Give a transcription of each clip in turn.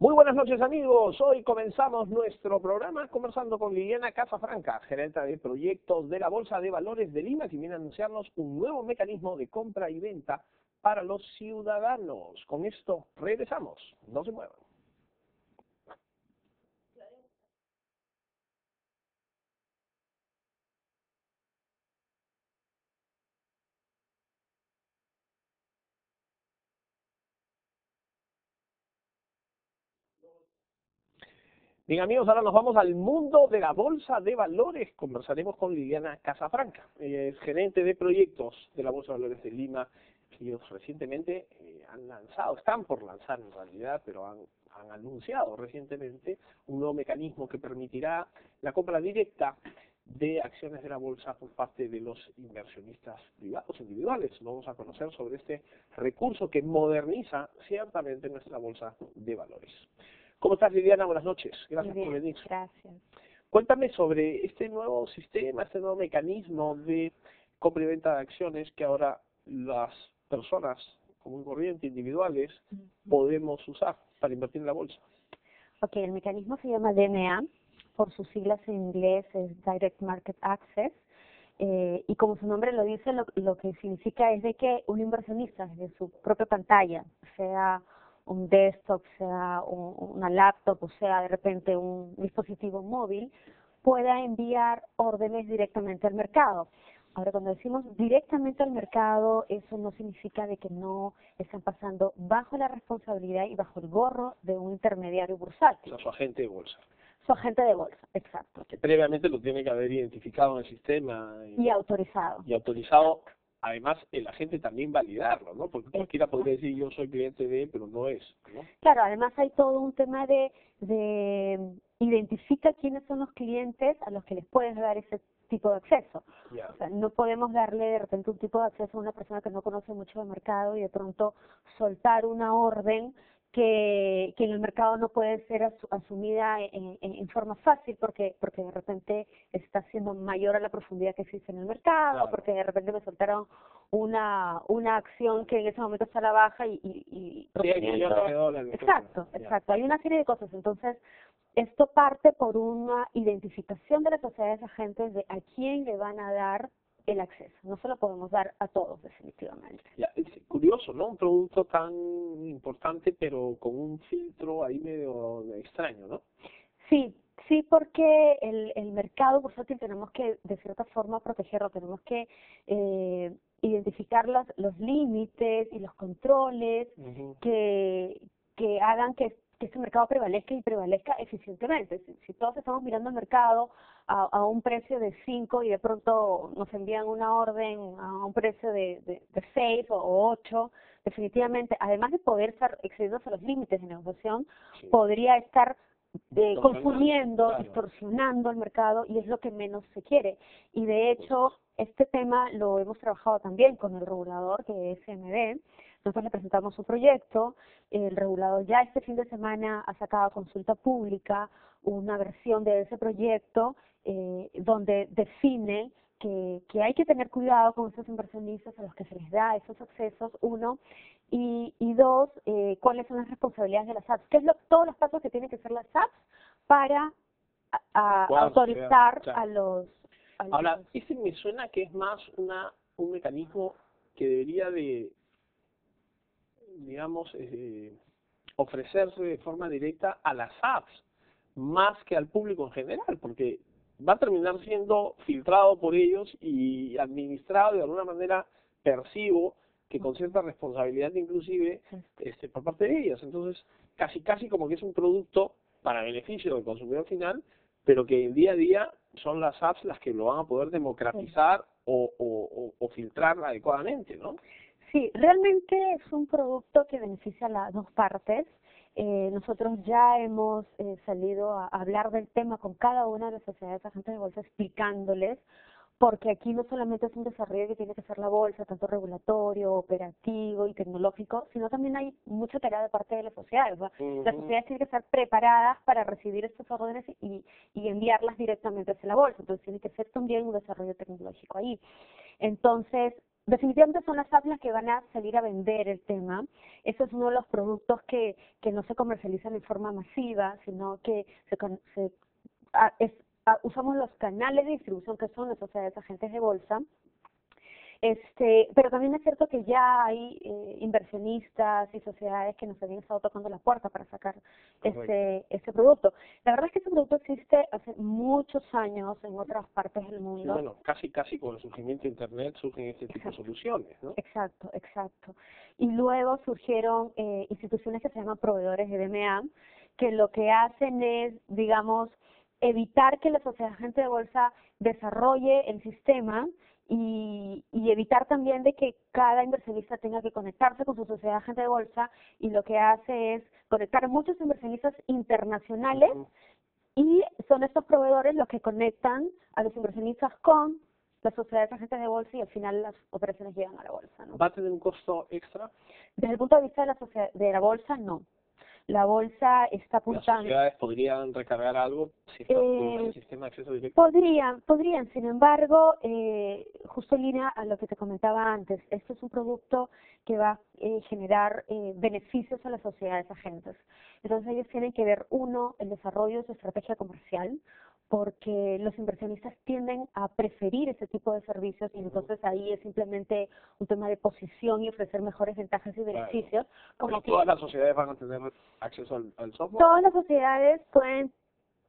Muy buenas noches amigos, hoy comenzamos nuestro programa conversando con Liliana Casafranca, gerente de proyectos de la Bolsa de Valores de Lima, que viene a anunciarnos un nuevo mecanismo de compra y venta para los ciudadanos. Con esto regresamos, no se muevan. Bien amigos, ahora nos vamos al mundo de la Bolsa de Valores. Conversaremos con Liliana Casafranca, ella es gerente de proyectos de la Bolsa de Valores de Lima. Ellos recientemente han lanzado, están por lanzar en realidad, pero han anunciado recientemente un nuevo mecanismo que permitirá la compra directa de acciones de la bolsa por parte de los inversionistas privados, individuales. Vamos a conocer sobre este recurso que moderniza ciertamente nuestra bolsa de valores. ¿Cómo estás, Liliana? Buenas noches. Gracias por venir. Gracias. Cuéntame sobre este nuevo sistema, este nuevo mecanismo de compra y venta de acciones que ahora las personas común y corriente, individuales, podemos usar para invertir en la bolsa. Ok, el mecanismo se llama DMA, por sus siglas en inglés es Direct Market Access, y como su nombre lo dice, lo que significa es de que un inversionista desde su propia pantalla, sea un desktop, sea una laptop, o sea de repente un dispositivo móvil, pueda enviar órdenes directamente al mercado. Ahora, cuando decimos directamente al mercado, eso no significa de que no están pasando bajo la responsabilidad y bajo el gorro de un intermediario bursátil. O sea, su agente de bolsa. Su agente de bolsa, exacto. Que previamente lo tiene que haber identificado en el sistema. Y autorizado. Y autorizado, además, el agente también validarlo, ¿no? Porque cualquiera podría decir, yo soy cliente de, pero no es, ¿no? Claro, además hay todo un tema de identifica quiénes son los clientes a los que les puedes dar ese tipo de acceso. Yeah. O sea, no podemos darle de repente un tipo de acceso a una persona que no conoce mucho del mercado y de pronto soltar una orden que en el mercado no puede ser asumida en forma fácil porque de repente está siendo mayor a la profundidad que existe en el mercado, Claro. porque de repente me soltaron una acción que en ese momento está a la baja y $100 millones. Exacto, exacto. Hay una serie de cosas. Entonces, esto parte por una identificación de las sociedades agentes de a quién le van a dar el acceso. No se lo podemos dar a todos, definitivamente. Ya, es curioso, ¿no? Un producto tan importante, pero con un filtro ahí medio extraño, ¿no? Sí, sí, porque el mercado bursátil tenemos que, de cierta forma, protegerlo. Tenemos que identificar los límites y los controles que hagan que este mercado prevalezca y prevalezca eficientemente. Si todos estamos mirando el mercado a un precio de 5 y de pronto nos envían una orden a un precio de 6 o 8, definitivamente, además de poder estar excediéndose a los límites de negociación, Sí. podría estar confundiendo, claro, distorsionando el mercado y es lo que menos se quiere. Y de hecho, este tema lo hemos trabajado también con el regulador, que es CMB. Nosotros le presentamos un proyecto, el regulador ya este fin de semana ha sacado a consulta pública una versión de ese proyecto donde define que hay que tener cuidado con estos inversionistas a los que se les da esos accesos, uno, y dos, cuáles son las responsabilidades de las apps, qué es todos los pasos que tienen que hacer las apps para autorizar a los... Ahora, ese me suena que es más un mecanismo que debería de, digamos, ofrecerse de forma directa a las apps, más que al público en general, porque va a terminar siendo filtrado por ellos y administrado de alguna manera, percibo que con cierta responsabilidad inclusive por parte de ellas. Entonces, casi como que es un producto para beneficio del consumidor final, pero que en día a día son las apps las que lo van a poder democratizar o filtrar adecuadamente, ¿no? Sí, realmente es un producto que beneficia a las dos partes. Nosotros ya hemos salido a hablar del tema con cada una de las sociedades agentes de bolsa explicándoles, porque aquí no solamente es un desarrollo que tiene que hacer la bolsa, tanto regulatorio, operativo y tecnológico, sino también hay mucha tarea de parte de las sociedades. Las sociedades tienen que estar preparadas para recibir estas órdenes y enviarlas directamente hacia la bolsa, entonces tiene que ser también un desarrollo tecnológico ahí. Entonces, definitivamente son las apps las que van a salir a vender el tema. Eso es uno de los productos que no se comercializan en forma masiva, sino que usamos los canales de distribución que son las sociedades agentes de bolsa. Pero también es cierto que ya hay inversionistas y sociedades que nos habían estado tocando la puerta para sacar este producto. La verdad es que este producto existe hace muchos años en otras partes del mundo. Sí, bueno, casi con el surgimiento de Internet surgen este tipo de soluciones, ¿no? Exacto. Y luego surgieron instituciones que se llaman proveedores de DMA, que lo que hacen es, digamos, evitar que la sociedad agente de bolsa desarrolle el sistema y evitar también de que cada inversionista tenga que conectarse con su sociedad agente de bolsa, y lo que hace es conectar a muchos inversionistas internacionales y son estos proveedores los que conectan a los inversionistas con las sociedades agentes de bolsa y al final las operaciones llegan a la bolsa, ¿no? ¿Va a tener un costo extra? Desde el punto de vista de la bolsa, no. La bolsa está apuntando... ¿Las sociedades podrían recargar algo si está el sistema de acceso directo? Podrían, sin embargo, justo en línea a lo que te comentaba antes, esto es un producto que va a generar beneficios a las sociedades agentes. Entonces ellos tienen que ver, uno, el desarrollo de su estrategia comercial, porque los inversionistas tienden a preferir ese tipo de servicios y entonces ahí es simplemente un tema de posición y ofrecer mejores ventajas y beneficios. Como todas las sociedades van a tener acceso al software. Todas las sociedades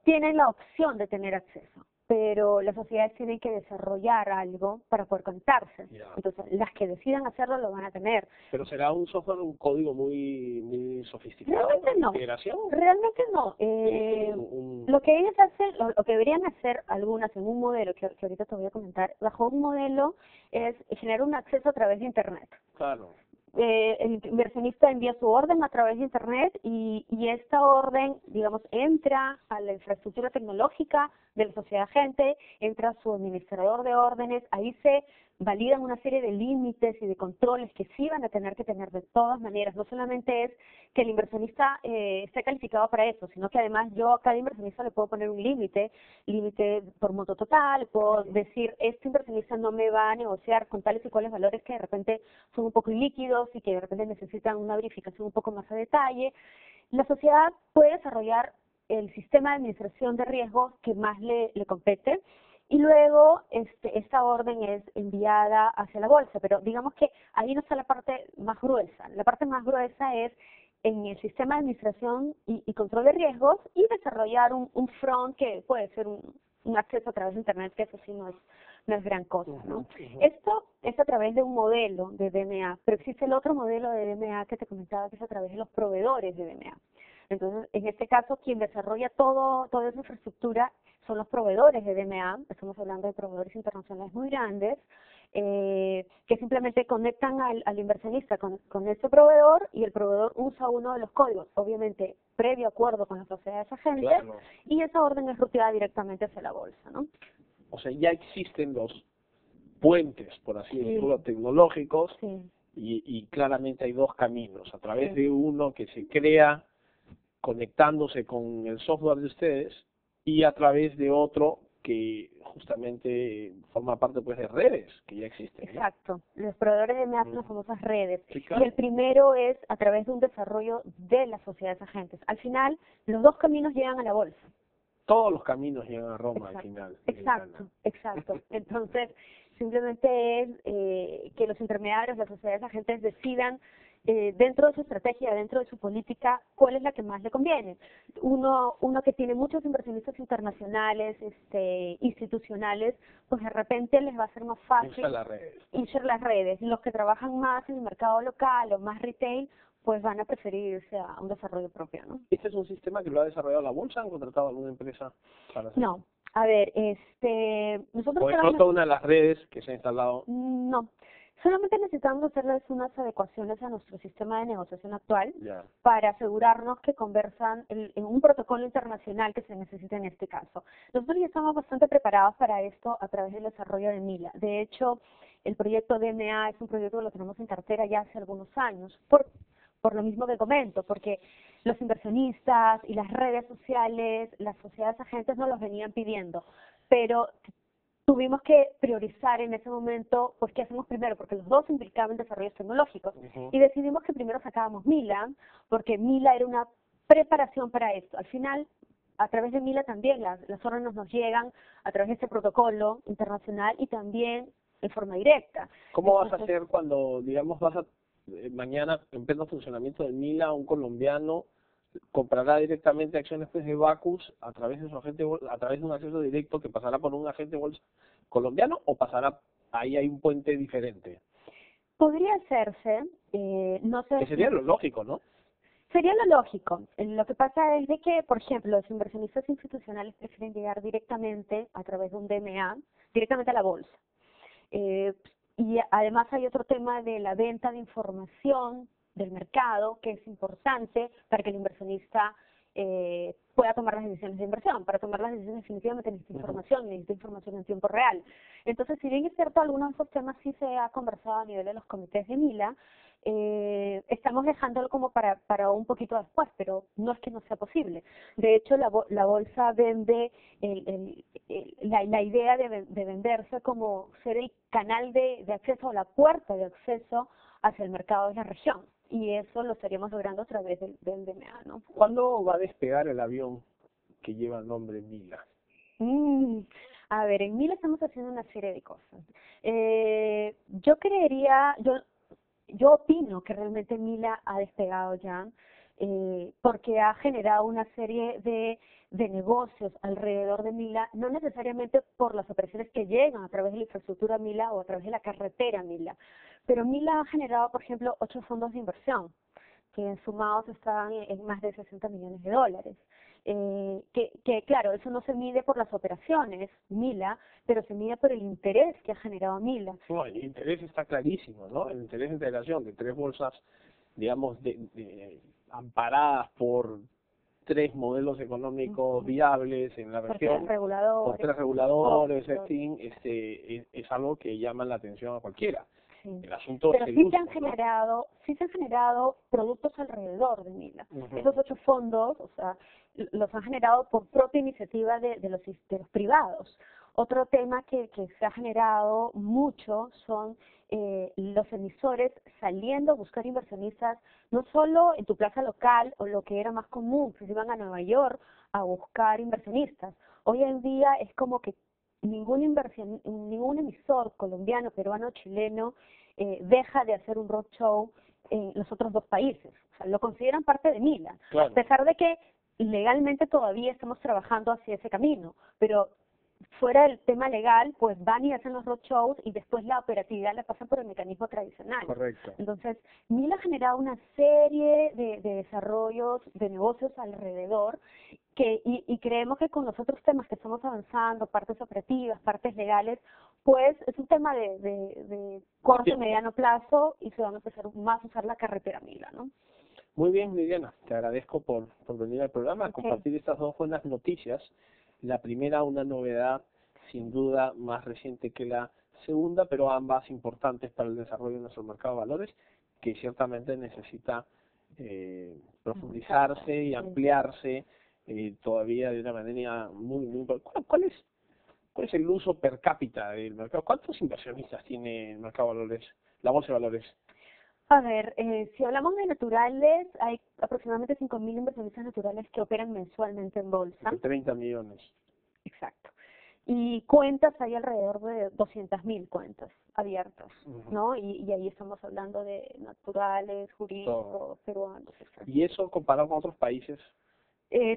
tienen la opción de tener acceso, pero las sociedades tienen que desarrollar algo para poder conectarse. Entonces, las que decidan hacerlo lo van a tener. Pero será un software, un código muy sofisticado. Realmente no. ¿Integración? Realmente no. Lo que ellos hacen, lo que deberían hacer algunas en un modelo, que ahorita te voy a comentar, bajo un modelo es generar un acceso a través de Internet. Claro. El inversionista envía su orden a través de Internet y esta orden, digamos, entra a la infraestructura tecnológica de la sociedad agente, entra a su administrador de órdenes, ahí se validan una serie de límites y de controles que sí van a tener que tener de todas maneras. No solamente es que el inversionista esté calificado para eso, sino que además yo a cada inversionista le puedo poner un límite por monto total, puedo decir, este inversionista no me va a negociar con tales y cuales valores que de repente son un poco ilíquidos y que de repente necesitan una verificación un poco más a detalle. La sociedad puede desarrollar el sistema de administración de riesgos que más le compete, y luego esta orden es enviada hacia la bolsa, pero digamos que ahí no está la parte más gruesa. La parte más gruesa es en el sistema de administración y control de riesgos y desarrollar un front que puede ser un acceso a través de Internet, que eso sí no es gran cosa, ¿no? Esto es a través de un modelo de DMA, pero existe el otro modelo de DMA que te comentaba, que es a través de los proveedores de DMA. Entonces, en este caso, quien desarrolla toda esa infraestructura son los proveedores de DMA. Estamos hablando de proveedores internacionales muy grandes, que simplemente conectan al inversionista con ese proveedor, y el proveedor usa uno de los códigos, obviamente previo acuerdo con las sociedades agentes, claro, y esa orden es ruteada directamente hacia la bolsa, ¿no? O sea, ya existen los puentes, por así decirlo, tecnológicos, y claramente hay dos caminos. A través de uno que se crea conectándose con el software de ustedes, y a través de otro que justamente forma parte pues de redes que ya existen, ¿no? Exacto, los proveedores de DMA son las famosas redes, sí, claro. Y el primero es a través de un desarrollo de las sociedades agentes. Al final, los dos caminos llegan a la bolsa. Todos los caminos llegan a Roma al final. Exacto. Entonces, simplemente es que los intermediarios, las sociedades agentes decidan dentro de su estrategia, dentro de su política, cuál es la que más le conviene. Uno que tiene muchos inversionistas internacionales, institucionales, pues de repente les va a ser más fácil irse a las redes. Los que trabajan más en el mercado local o más retail, pues van a preferir irse a un desarrollo propio, ¿no? ¿Este es un sistema que lo ha desarrollado la bolsa? ¿Han contratado alguna empresa para hacerlo? No. A ver, nosotros... ¿O de pronto una de las redes que se ha instalado? No. Solamente necesitamos hacerles unas adecuaciones a nuestro sistema de negociación actual para asegurarnos que conversan en un protocolo internacional que se necesita en este caso. Nosotros ya estamos bastante preparados para esto a través del desarrollo de Mila. De hecho, el proyecto DMA es un proyecto que lo tenemos en cartera ya hace algunos años, por lo mismo que comento, porque los inversionistas y las redes sociales, las sociedades agentes nos los venían pidiendo, pero tuvimos que priorizar en ese momento, pues, ¿qué hacemos primero? Porque los dos implicaban desarrollos tecnológicos. Y decidimos que primero sacábamos Mila, porque Mila era una preparación para esto. Al final, a través de Mila también las órdenes nos llegan a través de este protocolo internacional y también en forma directa. ¿Cómo vas a hacer cuando, digamos, mañana en pleno funcionamiento del Mila, un colombiano comprará directamente acciones pues, de Bacus a través de su agente, a través de un acceso directo que pasará por un agente de bolsa colombiano, o pasará, ahí hay un puente diferente? Podría hacerse, no sé. Que sería lo lógico, ¿no? Sería lo lógico. Lo que pasa es de que, por ejemplo, los inversionistas institucionales prefieren llegar directamente a través de un DMA, directamente a la bolsa. Y además hay otro tema de la venta de información del mercado que es importante para que el inversionista pueda tomar las decisiones de inversión. Para tomar las decisiones definitivamente necesita información en tiempo real. Entonces, si bien es cierto, algunos de esos temas sí se ha conversado a nivel de los comités de Mila, estamos dejándolo como para un poquito después, pero no es que no sea posible. De hecho, la bolsa vende la idea de venderse como ser el canal de acceso, o la puerta de acceso hacia el mercado de la región. Y eso lo estaríamos logrando a través del DMA, ¿no? ¿Cuándo va a despegar el avión que lleva el nombre Mila? A ver, en Mila estamos haciendo una serie de cosas. Yo opino que realmente Mila ha despegado ya, porque ha generado una serie de negocios alrededor de Mila, no necesariamente por las operaciones que llegan a través de la infraestructura Mila o a través de la carretera Mila, pero Mila ha generado, por ejemplo, 8 fondos de inversión, que sumados están en más de 60 millones de dólares. Que claro, eso no se mide por las operaciones Mila, pero se mide por el interés que ha generado Mila. No, el interés está clarísimo, ¿no? El interés de integración de 3 bolsas, digamos, amparadas por 3 modelos económicos viables en la región, por 3 reguladores, en fin, es algo que llama la atención a cualquiera. Sí. El asunto Pero es el sí uso, se han generado productos alrededor de Mila. Esos 8 fondos, o sea, los han generado por propia iniciativa de los privados. Otro tema que se ha generado mucho son los emisores saliendo a buscar inversionistas, no solo en tu plaza local o lo que era más común, que se iban a Nueva York a buscar inversionistas. Hoy en día es como que ningún emisor colombiano, peruano, chileno deja de hacer un roadshow en los otros 2 países. O sea, lo consideran parte de Mila, claro. A pesar de que legalmente todavía estamos trabajando hacia ese camino, pero fuera del tema legal, pues van y hacen los roadshows y después la operatividad la pasan por el mecanismo tradicional. Correcto. Entonces, Mila ha generado una serie de desarrollos, de negocios alrededor, y creemos que con los otros temas que estamos avanzando, partes operativas, partes legales, pues es un tema de corto y mediano plazo y se van a empezar más a usar la carretera Mila, ¿no? Muy bien, Liliana, te agradezco por venir al programa, Okay. compartir estas 2 buenas noticias. La primera, una novedad sin duda más reciente que la segunda, pero ambas importantes para el desarrollo de nuestro mercado de valores, que ciertamente necesita profundizarse y ampliarse todavía de una manera muy importante. ¿Cuál es el uso per cápita del mercado? ¿Cuántos inversionistas tiene el mercado de valores, la bolsa de valores? A ver, si hablamos de naturales, hay aproximadamente 5.000 inversionistas naturales que operan mensualmente en bolsa. 30 millones. Exacto. Y cuentas, hay alrededor de 200.000 cuentas abiertas, ¿no? Y ahí estamos hablando de naturales, jurídicos, peruanos, etc. ¿Y eso comparado con otros países?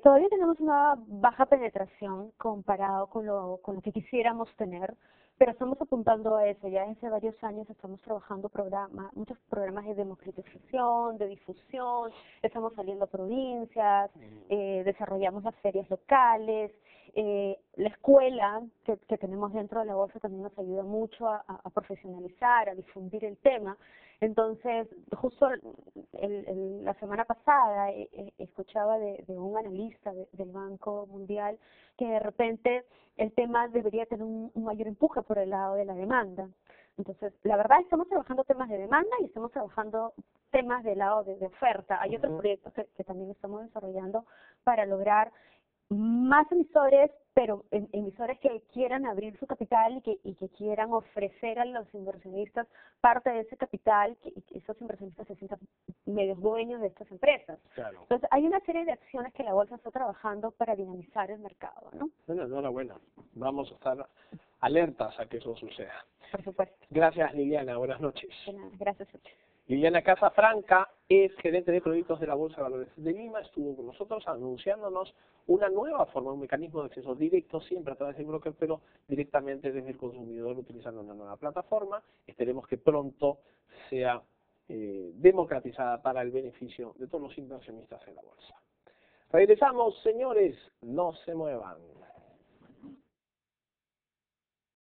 Todavía tenemos una baja penetración comparado con lo que quisiéramos tener, pero estamos apuntando a eso. Ya desde varios años estamos trabajando muchos programas de democratización, de difusión, estamos saliendo a provincias, desarrollamos las ferias locales, la escuela que tenemos dentro de la bolsa también nos ayuda mucho a profesionalizar, a difundir el tema. Entonces, justo la semana pasada escuchaba de un analista del Banco Mundial que de repente el tema debería tener un mayor empuje por el lado de la demanda. Entonces, la verdad, estamos trabajando temas de demanda y estamos trabajando temas del lado de oferta. Hay otros proyectos que también estamos desarrollando para lograr más emisores pero emisores que quieran abrir su capital y que quieran ofrecer a los inversionistas parte de ese capital, y que esos inversionistas se sientan medios dueños de estas empresas. Claro. Entonces, hay una serie de acciones que la bolsa está trabajando para dinamizar el mercado, ¿no? Bueno, enhorabuena. Vamos a estar alertas a que eso suceda. Por supuesto. Gracias, Liliana. Buenas noches. De nada. Gracias. Liliana Casafranca es gerente de proyectos de la Bolsa de Valores de Lima. Estuvo con nosotros anunciándonos una nueva forma, un mecanismo de acceso directo, siempre a través del broker, pero directamente desde el consumidor utilizando una nueva plataforma. Esperemos que pronto sea democratizada para el beneficio de todos los inversionistas en la bolsa. Regresamos, señores, no se muevan.